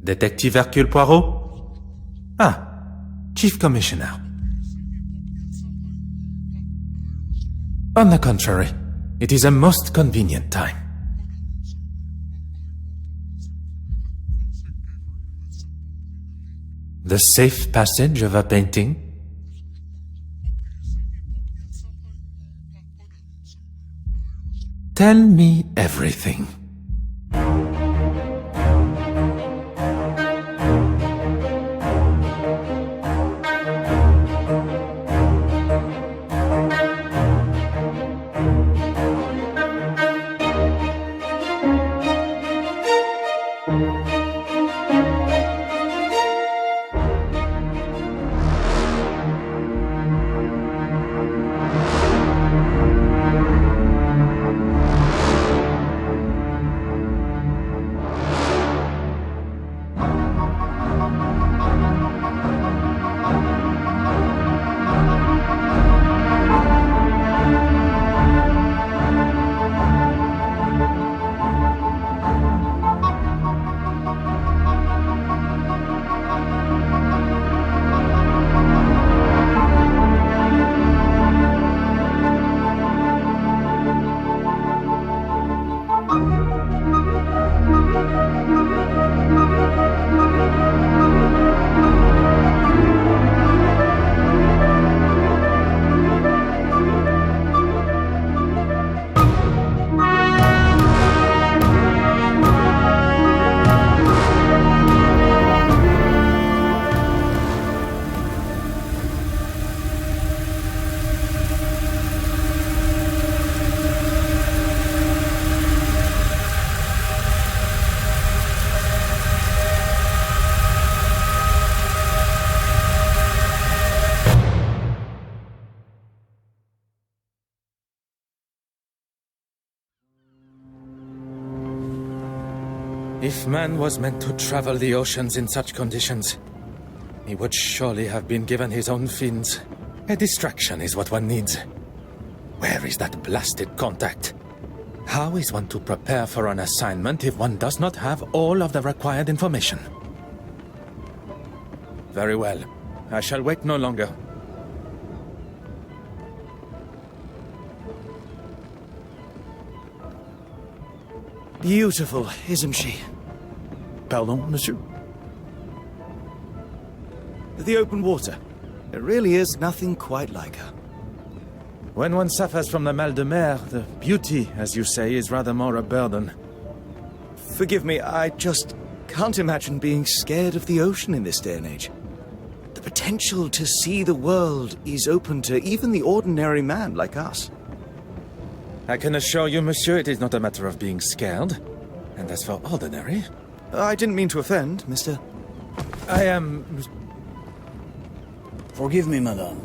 Detective Hercule Poirot? Ah, Chief Commissioner. On the contrary, it is a most convenient time. The safe passage of a painting? Tell me everything. If man was meant to travel the oceans in such conditions, he would surely have been given his own fins. A distraction is what one needs. Where is that blasted contact? How is one to prepare for an assignment if one does not have all of the required information? Very well. I shall wait no longer. Beautiful, isn't she? Pardon, monsieur? The open water. There really is nothing quite like her. When one suffers from the mal de mer, the beauty, as you say, is rather more a burden. Forgive me, I just can't imagine being scared of the ocean in this day and age. The potential to see the world is open to even the ordinary man like us. I can assure you, monsieur, it is not a matter of being scared. And as for ordinary... I didn't mean to offend, mister. I am... Forgive me, madame.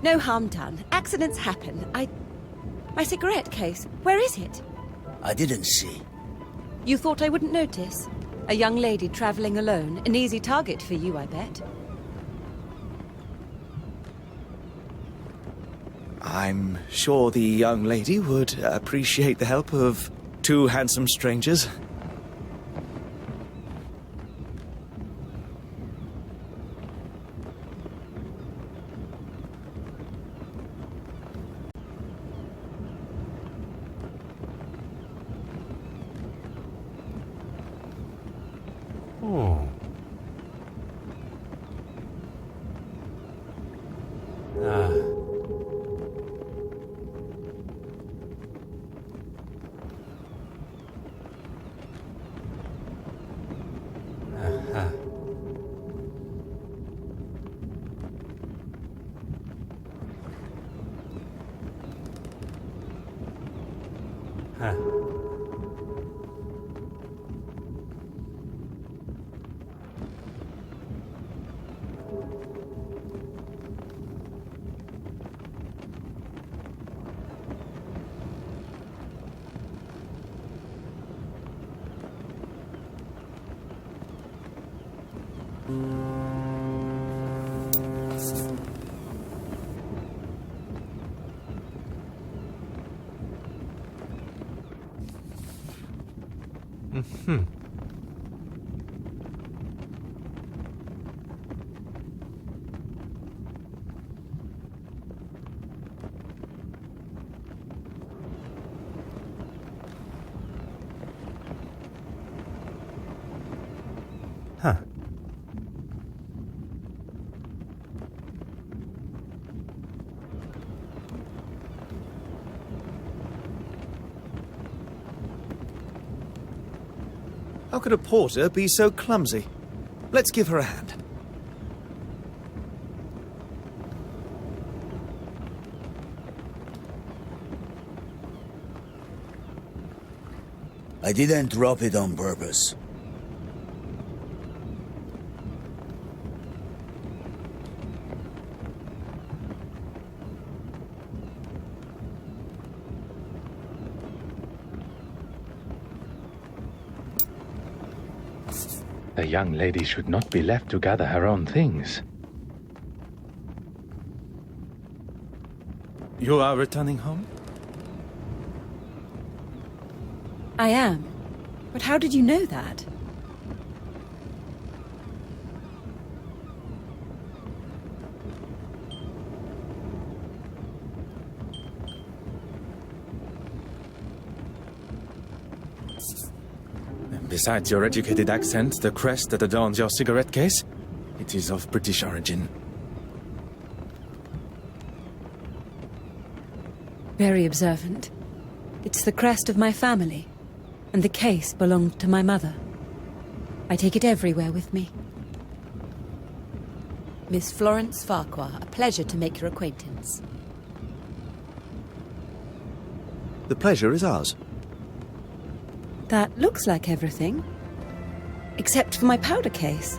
No harm done. Accidents happen. My cigarette case, where is it? I didn't see. You thought I wouldn't notice? A young lady traveling alone. An easy target for you, I bet. I'm sure the young lady would appreciate the help of two handsome strangers. Oh. Ah. Aha. Huh. Huh. How could a porter be so clumsy? Let's give her a hand. I didn't drop it on purpose. The young lady should not be left to gather her own things. You are returning home? I am. But how did you know that? Besides your educated accent, the crest that adorns your cigarette case, it is of British origin. Very observant. It's the crest of my family, and the case belonged to my mother. I take it everywhere with me. Miss Florence Farquhar, a pleasure to make your acquaintance. The pleasure is ours. That looks like everything. Except for my powder case.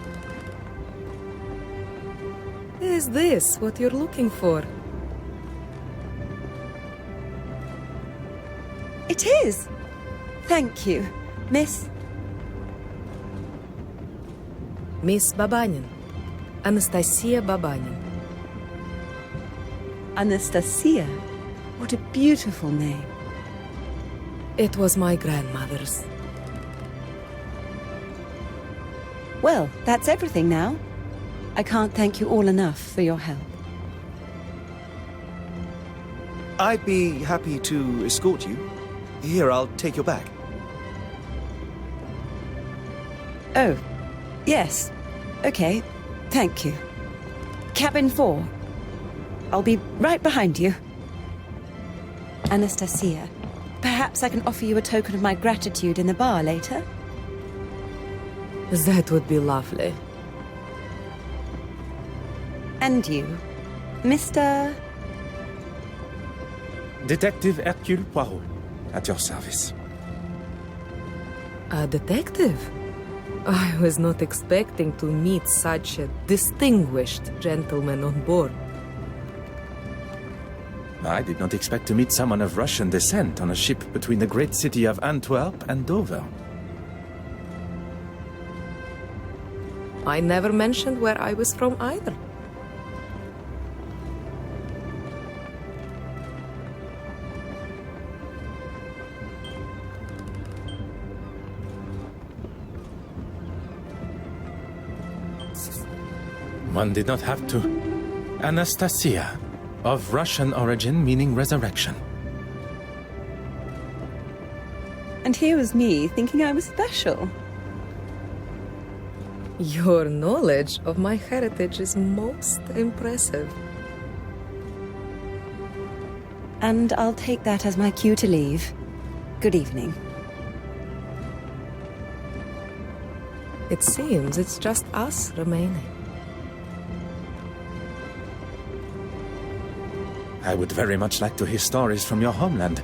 Is this what you're looking for? It is! Thank you, Miss... Miss Babanin. Anastasia Babanin. Anastasia. What a beautiful name. It was my grandmother's. Well, that's everything now. I can't thank you all enough for your help. I'd be happy to escort you. Here, I'll take your bag. Oh, yes. Okay, thank you. Cabin 4. I'll be right behind you. Anastasia, perhaps I can offer you a token of my gratitude in the bar later? That would be lovely. And you, Mr... Detective Hercule Poirot, at your service. A detective? I was not expecting to meet such a distinguished gentleman on board. I did not expect to meet someone of Russian descent on a ship between the great city of Antwerp and Dover. I never mentioned where I was from either. One did not have to. Anastasia, of Russian origin meaning resurrection. And here was me thinking I was special. Your knowledge of my heritage is most impressive. And I'll take that as my cue to leave. Good evening. It seems it's just us remaining. I would very much like to hear stories from your homeland.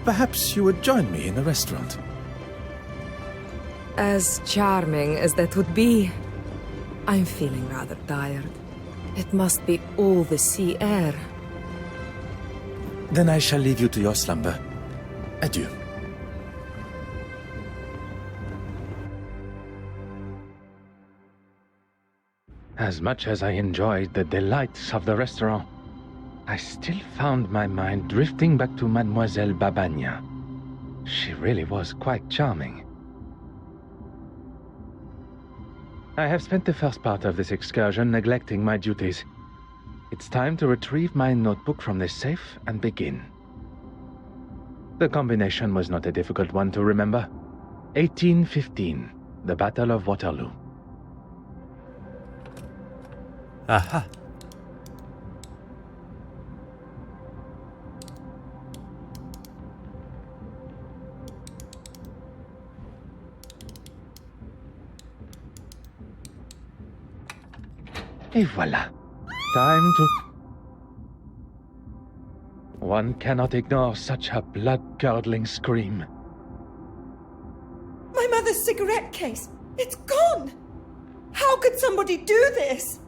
Perhaps you would join me in a restaurant. As charming as that would be, I'm feeling rather tired. It must be all the sea air. Then I shall leave you to your slumber. Adieu. As much as I enjoyed the delights of the restaurant, I still found my mind drifting back to Mademoiselle Babagna. She really was quite charming. I have spent the first part of this excursion neglecting my duties. It's time to retrieve my notebook from the safe and begin. The combination was not a difficult one to remember. 1815, the Battle of Waterloo. Aha. Et voilà. Time to... One cannot ignore such a blood-curdling scream. My mother's cigarette case! It's gone! How could somebody do this?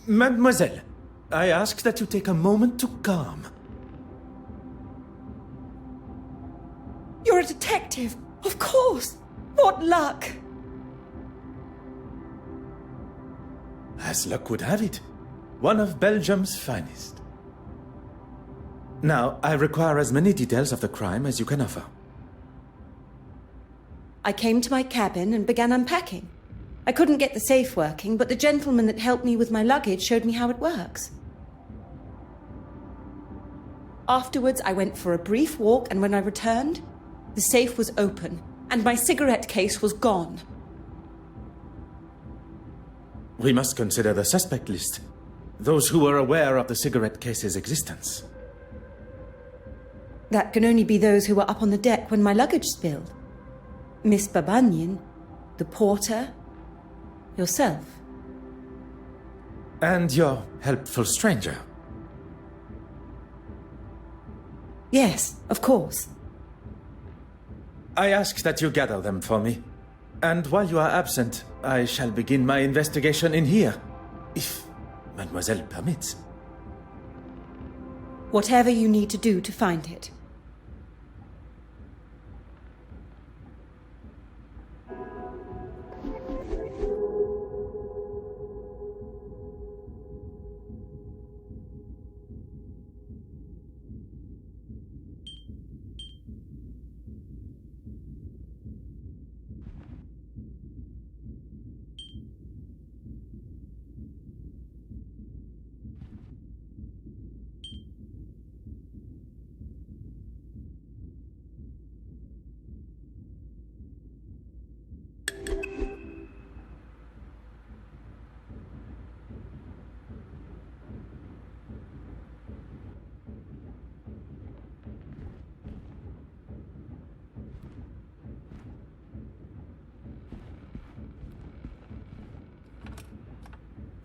Mademoiselle, I ask that you take a moment to calm. You're a detective, of course! What luck! As luck would have it, one of Belgium's finest. Now, I require as many details of the crime as you can offer. I came to my cabin and began unpacking. I couldn't get the safe working, but the gentleman that helped me with my luggage showed me how it works. Afterwards, I went for a brief walk, and when I returned, the safe was open, and my cigarette case was gone. We must consider the suspect list. Those who were aware of the cigarette case's existence. That can only be those who were up on the deck when my luggage spilled. Miss Babanyan, the porter, yourself. And your helpful stranger. Yes, of course. I ask that you gather them for me. And while you are absent, I shall begin my investigation in here, if Mademoiselle permits. Whatever you need to do to find it.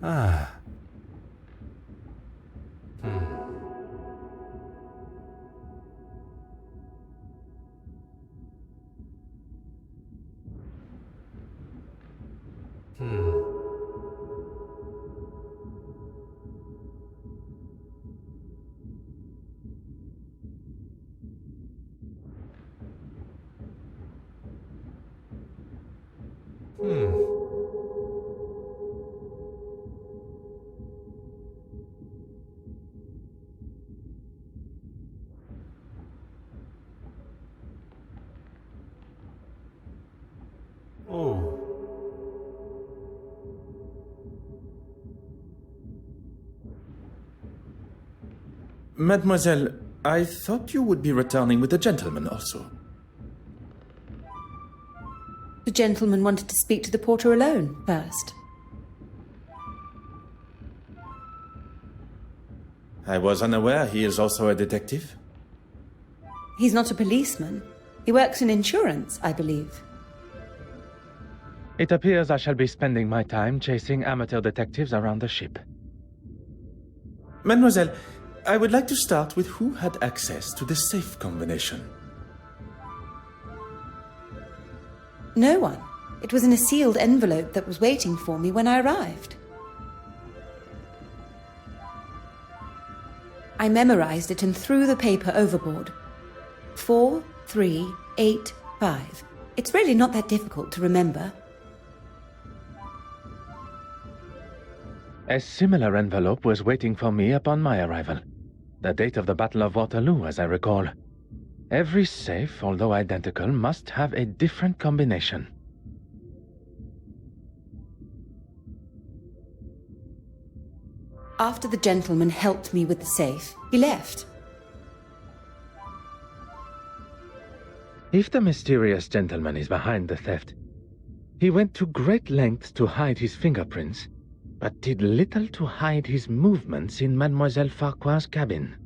Ah. Oh. Mademoiselle, I thought you would be returning with the gentleman also. The gentleman wanted to speak to the porter alone first. I was unaware he is also a detective. He's not a policeman. He works in insurance, I believe. It appears I shall be spending my time chasing amateur detectives around the ship. Mademoiselle, I would like to start with who had access to the safe combination. No one. It was in a sealed envelope that was waiting for me when I arrived. I memorized it and threw the paper overboard. 4385. It's really not that difficult to remember. A similar envelope was waiting for me upon my arrival. The date of the Battle of Waterloo, as I recall. Every safe, although identical, must have a different combination. After the gentleman helped me with the safe, he left. If the mysterious gentleman is behind the theft, He went to great lengths to hide his fingerprints, but did little to hide his movements in Mademoiselle Farquhar's cabin.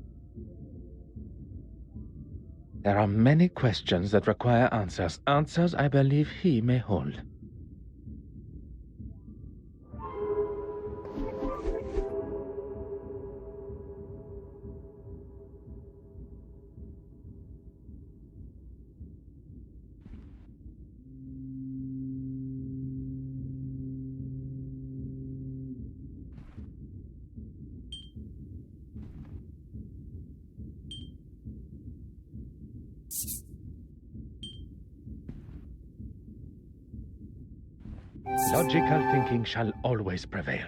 There are many questions that require answers. Answers I believe he may hold. Logical thinking shall always prevail.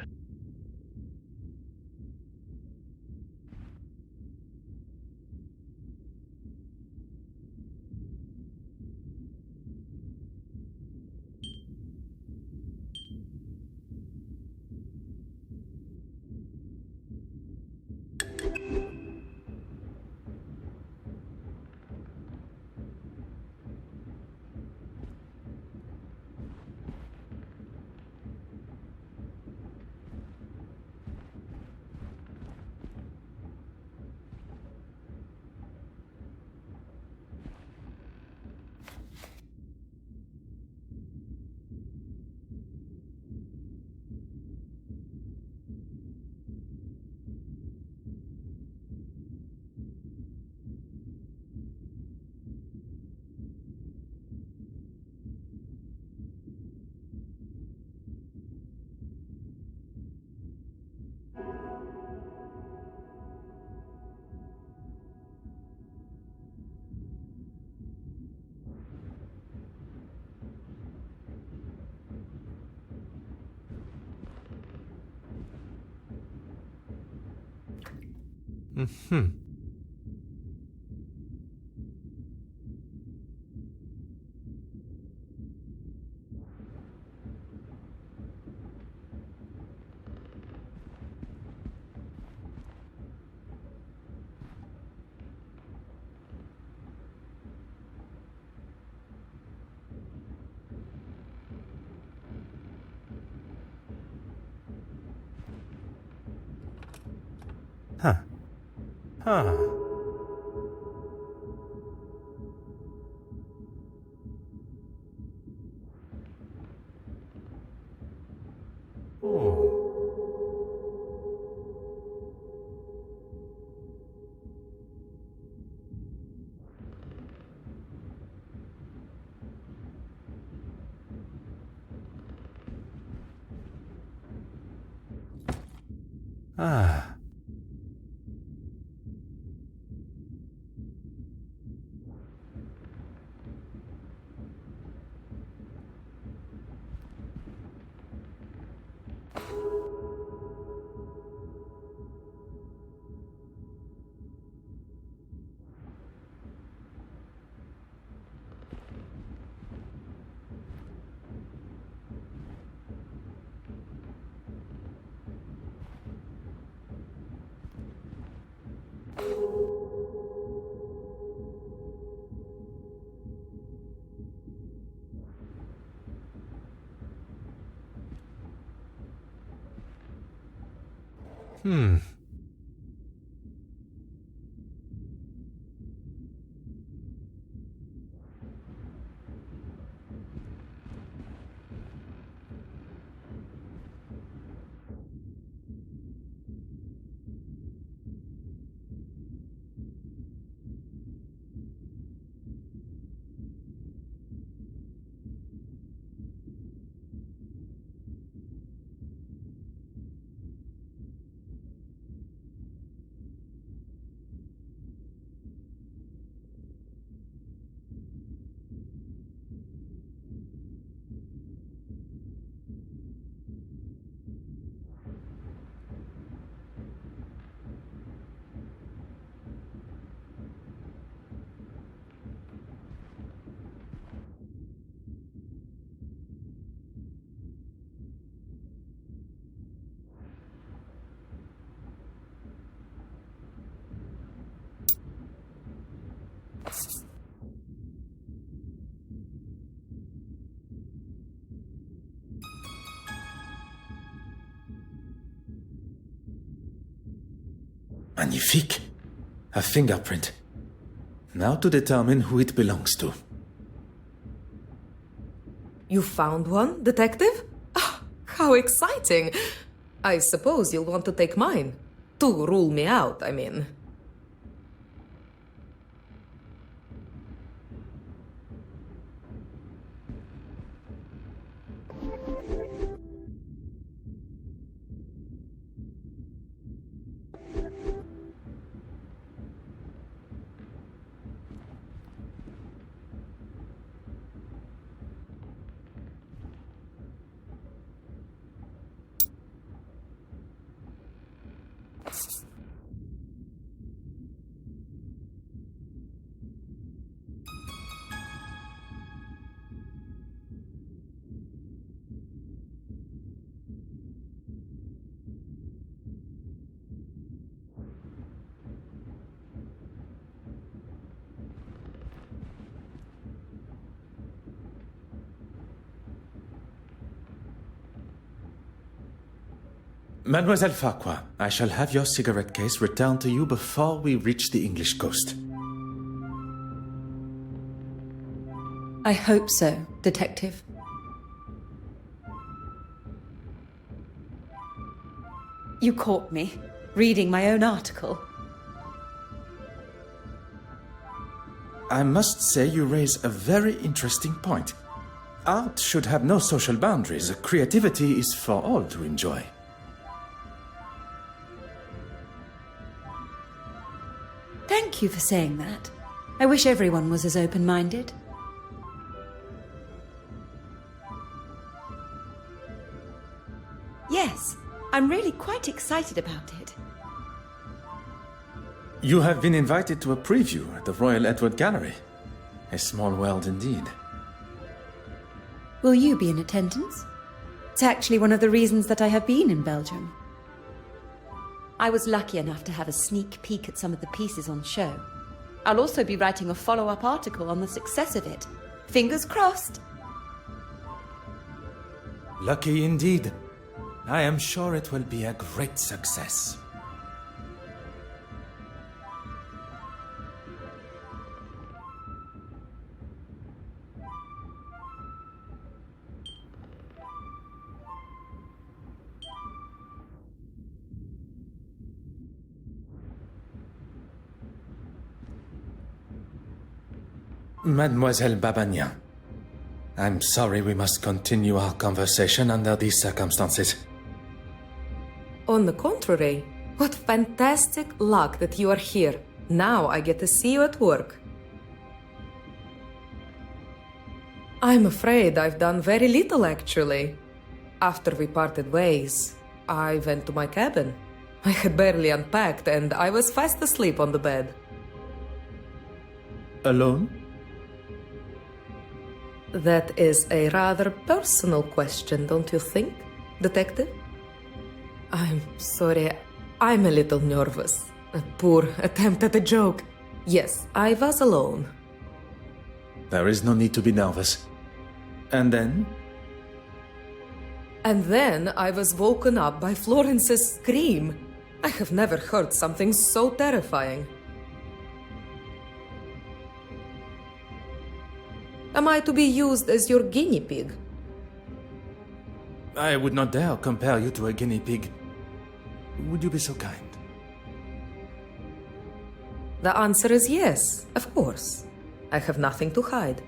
Huh. Huh. Oh. Ah. Hmm. Magnifique. A fingerprint. Now to determine who it belongs to. You found one, detective? Ah, how exciting! I suppose you'll want to take mine. To rule me out, I mean. Mademoiselle Farquhar, I shall have your cigarette case returned to you before we reach the English coast. I hope so, Detective. You caught me, reading my own article. I must say you raise a very interesting point. Art should have no social boundaries. Creativity is for all to enjoy. Thank you for saying that. I wish everyone was as open-minded. Yes, I'm really quite excited about it. You have been invited to a preview at the Royal Edward Gallery. A small world indeed. Will you be in attendance? It's actually one of the reasons that I have been in Belgium. I was lucky enough to have a sneak peek at some of the pieces on show. I'll also be writing a follow-up article on the success of it. Fingers crossed. Lucky indeed. I am sure it will be a great success. Mademoiselle Babagnan, I'm sorry we must continue our conversation under these circumstances. On the contrary, what fantastic luck that you are here. Now I get to see you at work. I'm afraid I've done very little, actually. After we parted ways, I went to my cabin. I had barely unpacked and I was fast asleep on the bed. Alone? That is a rather personal question, don't you think, Detective? I'm sorry, I'm a little nervous. A poor attempt at a joke. Yes, I was alone. There is no need to be nervous. And then? And then I was woken up by Florence's scream. I have never heard something so terrifying. Am I to be used as your guinea pig? I would not dare compare you to a guinea pig. Would you be so kind? The answer is yes, of course. I have nothing to hide.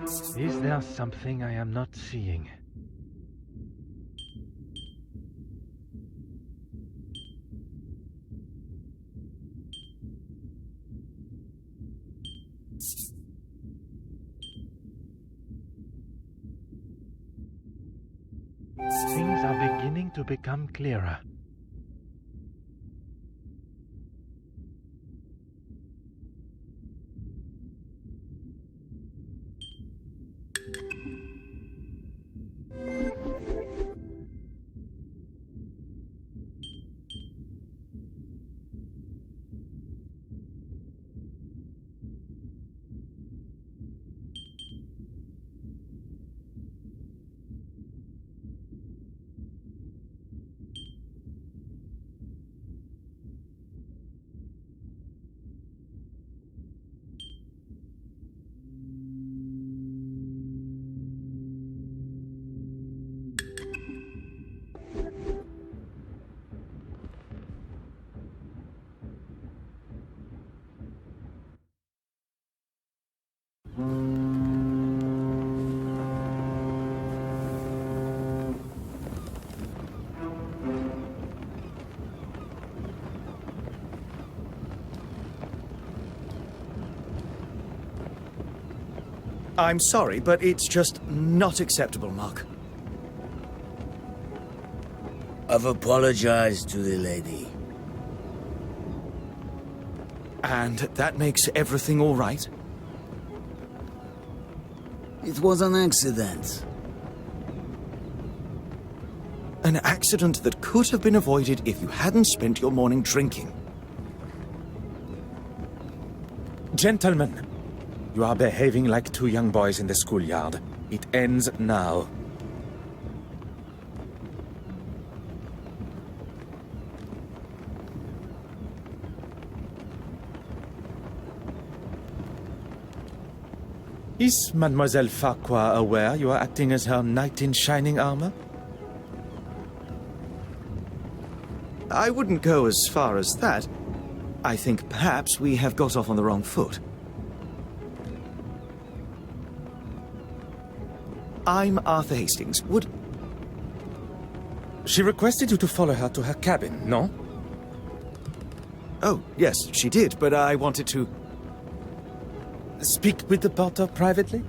Is there something I am not seeing? Things are beginning to become clearer. I'm sorry, but it's just not acceptable, Mark. I've apologized to the lady. And that makes everything all right? It was an accident. An accident that could have been avoided if you hadn't spent your morning drinking. Gentlemen, you are behaving like two young boys in the schoolyard. It ends now. Is Mademoiselle Farquhar aware you are acting as her knight in shining armor? I wouldn't go as far as that. I think perhaps we have got off on the wrong foot. I'm Arthur Hastings. She requested you to follow her to her cabin, no? Oh, yes, she did, but I wanted to... Speak with the porter privately?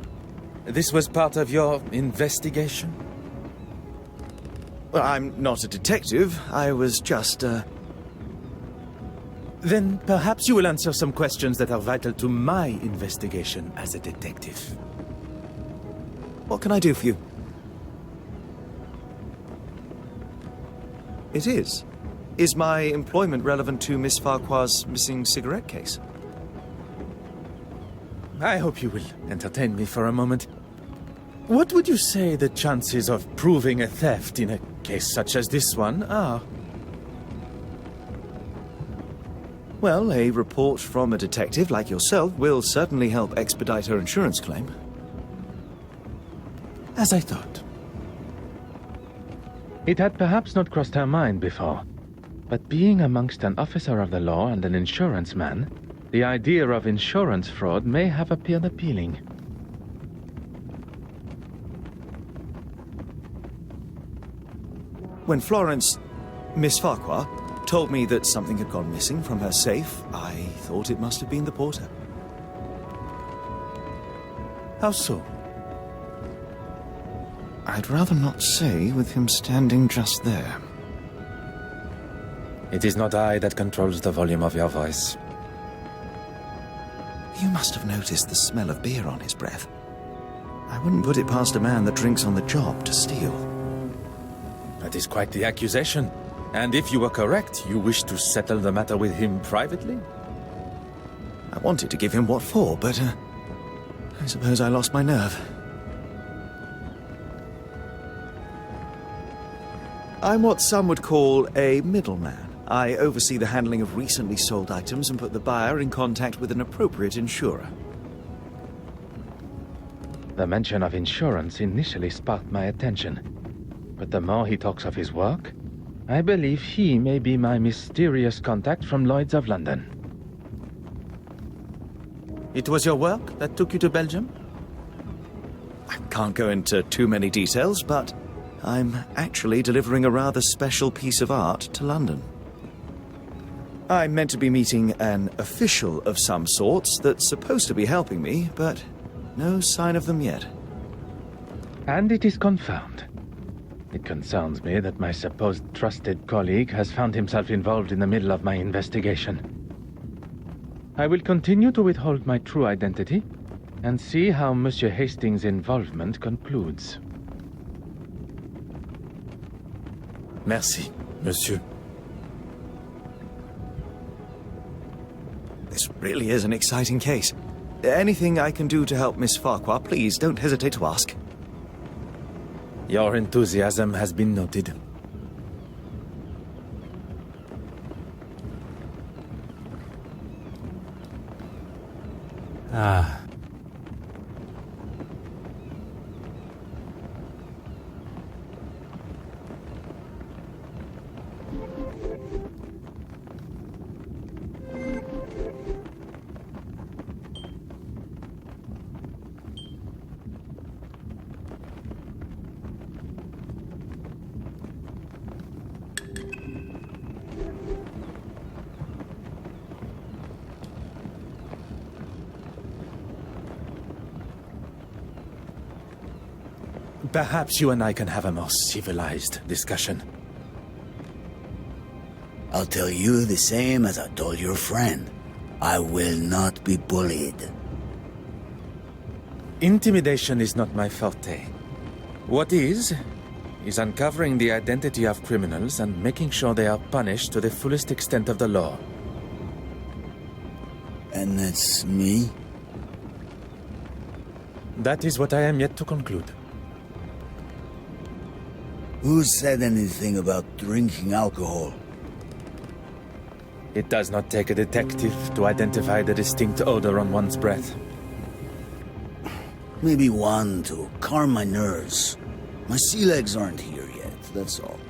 This was part of your investigation? Well, I'm not a detective. I was just, Then perhaps you will answer some questions that are vital to my investigation as a detective. What can I do for you? It is. Is my employment relevant to Miss Farquhar's missing cigarette case? I hope you will entertain me for a moment. What would you say the chances of proving a theft in a case such as this one are? Well, a report from a detective like yourself will certainly help expedite her insurance claim. As I thought. It had perhaps not crossed her mind before, but being amongst an officer of the law and an insurance man, the idea of insurance fraud may have appeared appealing. When Florence, Miss Farquhar, told me that something had gone missing from her safe, I thought it must have been the porter. How so? I'd rather not say with him standing just there. It is not I that controls the volume of your voice. You must have noticed the smell of beer on his breath. I wouldn't put it past a man that drinks on the job to steal. That is quite the accusation. And if you were correct, you wish to settle the matter with him privately? I wanted to give him what for, but I suppose I lost my nerve. I'm what some would call a middleman. I oversee the handling of recently sold items and put the buyer in contact with an appropriate insurer. The mention of insurance initially sparked my attention. But the more he talks of his work, I believe he may be my mysterious contact from Lloyd's of London. It was your work that took you to Belgium? I can't go into too many details, but I'm actually delivering a rather special piece of art to London. I'm meant to be meeting an official of some sorts that's supposed to be helping me, but no sign of them yet. And it is confirmed. It concerns me that my supposed trusted colleague has found himself involved in the middle of my investigation. I will continue to withhold my true identity and see how Monsieur Hastings' involvement concludes. Merci, monsieur. This really is an exciting case. Anything I can do to help Miss Farquhar, please don't hesitate to ask. Your enthusiasm has been noted. Ah. Perhaps you and I can have a more civilized discussion. I'll tell you the same as I told your friend. I will not be bullied. Intimidation is not my forte. What is uncovering the identity of criminals and making sure they are punished to the fullest extent of the law. And that's me? That is what I am yet to conclude. Who said anything about drinking alcohol? It does not take a detective to identify the distinct odor on one's breath. Maybe one to calm my nerves. My sea legs aren't here yet, that's all.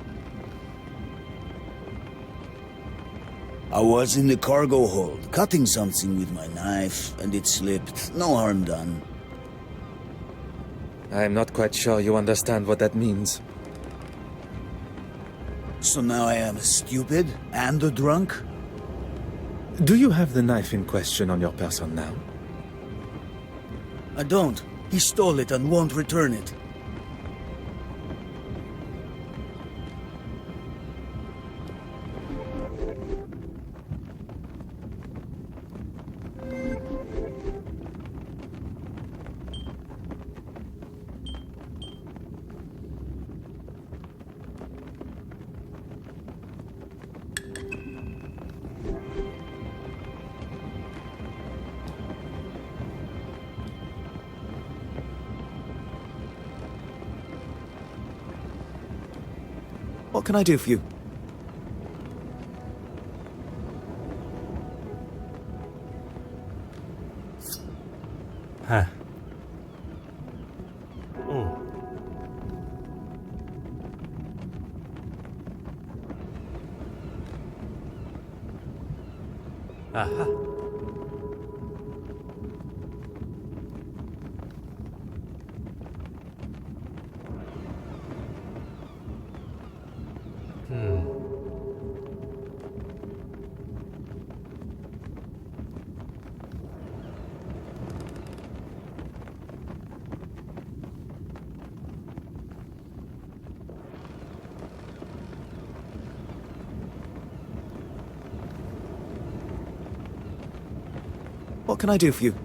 I was in the cargo hold, cutting something with my knife, and it slipped. No harm done. I am not quite sure you understand what that means. So now I am stupid and a drunk? Do you have the knife in question on your person now? I don't. He stole it and won't return it. What can I do for you? Huh. Oh. Aha. What can I do for you?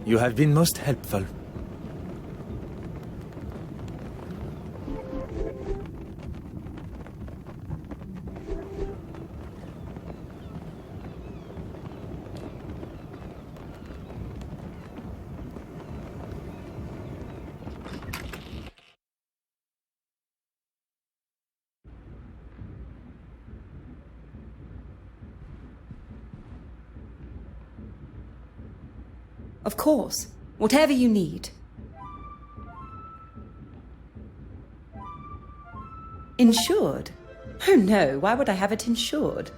You have been most helpful. Of course. Whatever you need. Insured? Oh no, why would I have it insured?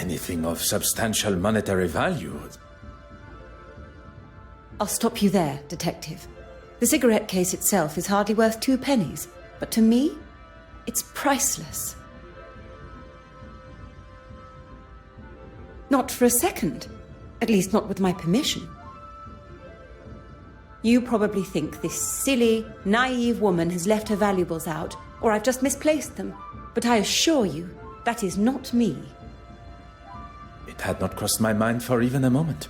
anything of substantial monetary value. I'll stop you there, Detective. The cigarette case itself is hardly worth 2 pennies, but to me, it's priceless. Not for a second. At least not with my permission. You probably think this silly, naive woman has left her valuables out, or I've just misplaced them. But I assure you, that is not me. It had not crossed my mind for even a moment.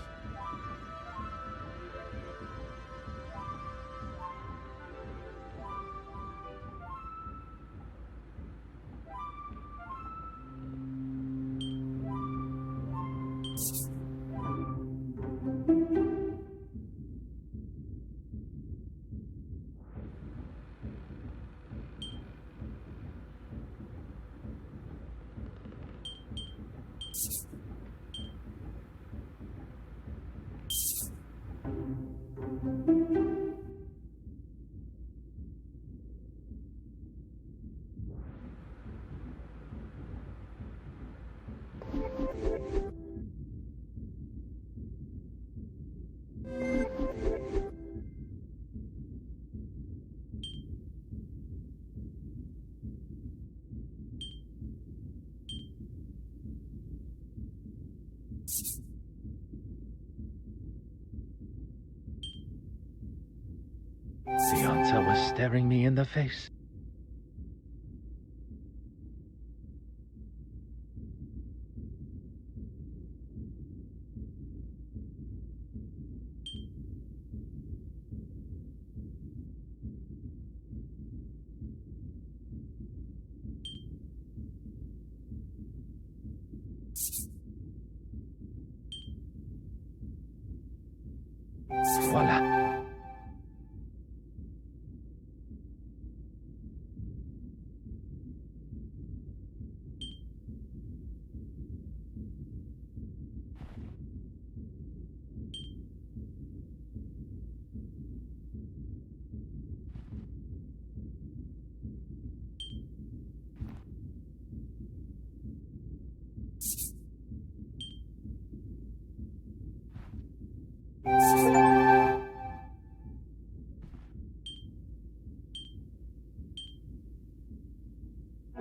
The answer was staring me in the face. Voila.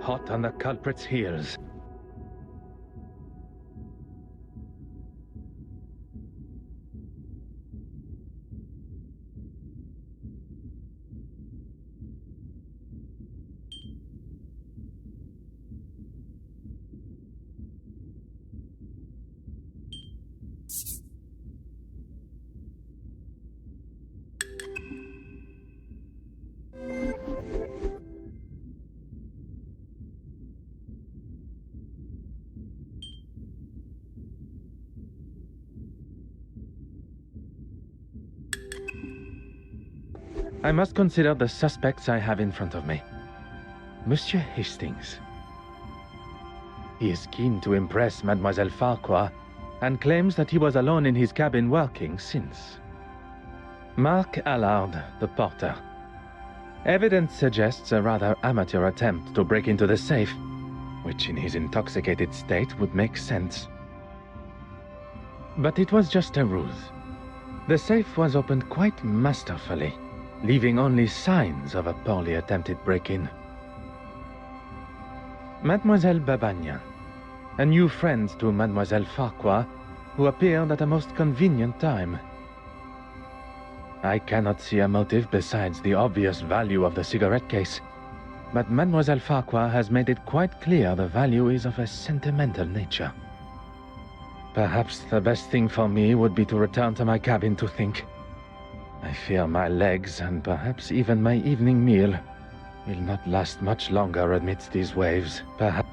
Hot on the culprit's heels. I must consider the suspects I have in front of me. Monsieur Hastings. He is keen to impress Mademoiselle Farquhar and claims that he was alone in his cabin working since. Mark Allard, the porter. Evidence suggests a rather amateur attempt to break into the safe, which in his intoxicated state would make sense. But it was just a ruse. The safe was opened quite masterfully, leaving only signs of a poorly attempted break-in. Mademoiselle Babagnan, a new friend to Mademoiselle Farquhar, who appeared at a most convenient time. I cannot see a motive besides the obvious value of the cigarette case, but Mademoiselle Farquhar has made it quite clear the value is of a sentimental nature. Perhaps the best thing for me would be to return to my cabin to think. I fear my legs, and perhaps even my evening meal, will not last much longer amidst these waves. Perhaps...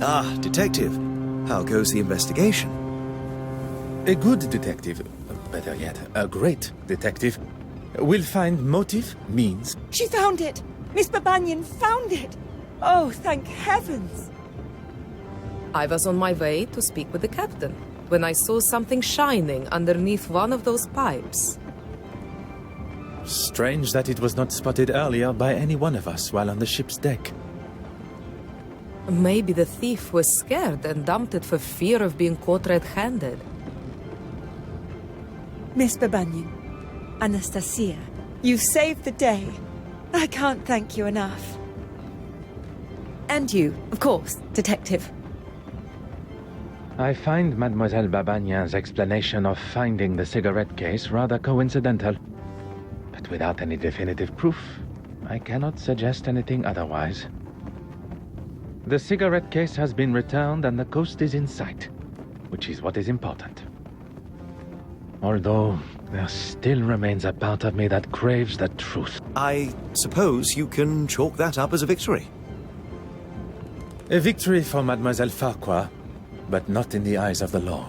Ah, Detective. How goes the investigation? A good detective, better yet, a great detective, will find motive, means... She found it! Miss Babagnan found it! Oh, thank heavens! I was on my way to speak with the captain when I saw something shining underneath one of those pipes. Strange that it was not spotted earlier by any one of us while on the ship's deck. Maybe the thief was scared and dumped it for fear of being caught red-handed. Miss Babanian, Anastasia, you saved the day. I can't thank you enough. And you, of course, Detective. I find Mademoiselle Babanian's explanation of finding the cigarette case rather coincidental. But without any definitive proof, I cannot suggest anything otherwise. The cigarette case has been returned and the coast is in sight, which is what is important. Although, there still remains a part of me that craves the truth. I suppose you can chalk that up as a victory. A victory for Mademoiselle Farquhar, but not in the eyes of the law.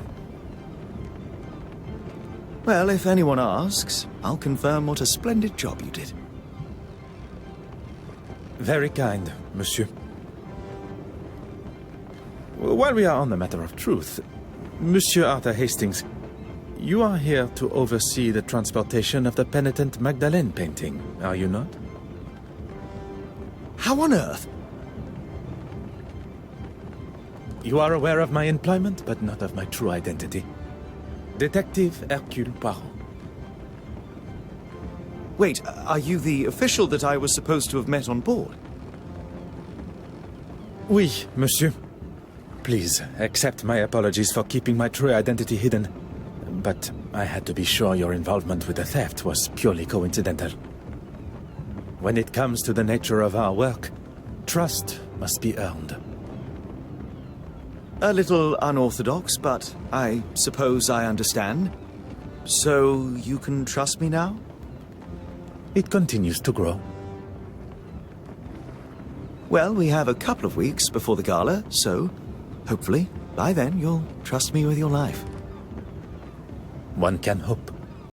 Well, if anyone asks, I'll confirm what a splendid job you did. Very kind, monsieur. While we are on the matter of truth, Monsieur Arthur Hastings, you are here to oversee the transportation of the penitent Magdalene painting, are you not? How on earth? You are aware of my employment, but not of my true identity. Detective Hercule Poirot. Wait, are you the official that I was supposed to have met on board? Oui, monsieur. Please, accept my apologies for keeping my true identity hidden. But I had to be sure your involvement with the theft was purely coincidental. When it comes to the nature of our work, trust must be earned. A little unorthodox, but I suppose I understand. So you can trust me now? It continues to grow. Well, we have a couple of weeks before the gala, so hopefully by then you'll trust me with your life. One can hope.